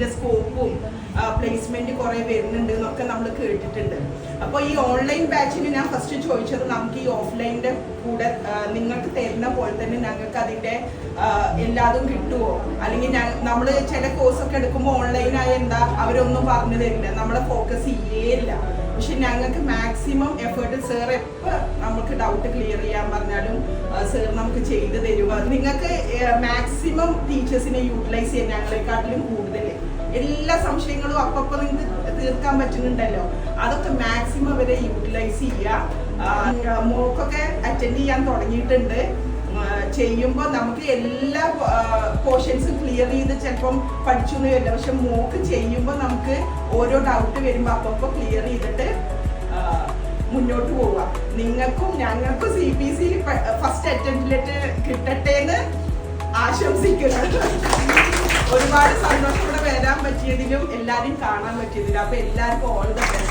ഇതിന്റെ സ്കോപ്പും പ്ലേസ്മെന്റ് കുറെ വരുന്നുണ്ട് എന്നൊക്കെ നമ്മൾ കേട്ടിട്ടുണ്ട്. അപ്പോൾ ഈ ഓൺലൈൻ ബാച്ചിന് ഞാൻ ഫസ്റ്റ് ചോദിച്ചത് നമുക്ക് ഈ ഓഫ്ലൈനിന്റെ കൂടെ നിങ്ങൾക്ക് തരുന്ന പോലെ തന്നെ ഞങ്ങൾക്ക് അതിന്റെ എല്ലാതും കിട്ടുമോ, അല്ലെങ്കിൽ നമ്മൾ ചില കോഴ്സൊക്കെ എടുക്കുമ്പോൾ ഓൺലൈനായി എന്താ അവരൊന്നും പറഞ്ഞു തരില്ല, നമ്മളെ ഫോക്കസ് ചെയ്യേയില്ല. പക്ഷെ ഞങ്ങൾക്ക് മാക്സിമം എഫേർട്ട് സാർ എപ്പോൾ നമുക്ക് ഡൗട്ട് ക്ലിയർ ചെയ്യാൻ പറഞ്ഞാലും സാർ നമുക്ക് ചെയ്തു തരുക. നിങ്ങൾക്ക് മാക്സിമം ടീച്ചേഴ്സിനെ യൂട്ടിലൈസ് ചെയ്യാൻ ഞങ്ങളെക്കാട്ടിലും കൂടുതൽ എല്ലാ സംശയങ്ങളും അപ്പം നിങ്ങൾക്ക് തീർക്കാൻ പറ്റുന്നുണ്ടല്ലോ, അതൊക്കെ മാക്സിമം വരെ യൂട്ടിലൈസ് ചെയ്യുക. മോക്കൊക്കെ അറ്റൻഡ് ചെയ്യാൻ തുടങ്ങിയിട്ടുണ്ട്. ചെയ്യുമ്പോൾ നമുക്ക് എല്ലാ പോർഷൻസും ക്ലിയർ ചെയ്ത് ചിലപ്പം പഠിച്ചു എന്ന് വരില്ല, പക്ഷെ മോക്ക് ചെയ്യുമ്പോൾ നമുക്ക് ഓരോ ഡൗട്ട് വരുമ്പോൾ അപ്പം ക്ലിയർ ചെയ്തിട്ട് മുന്നോട്ട് പോവുക. നിങ്ങൾക്കും ഞങ്ങൾക്കും CPC ഫസ്റ്റ് അറ്റംപ്റ്റിലേക്ക് കിട്ടട്ടെ എന്ന് ആശംസിക്കുന്നത്. ഒരുപാട് സന്തോഷത്തോടെ വരാൻ പറ്റിയതിലും എല്ലാവരും കാണാൻ പറ്റിയതിലും. അപ്പൊ എല്ലാവർക്കും ഓൾ ദ ബെസ്റ്റ്.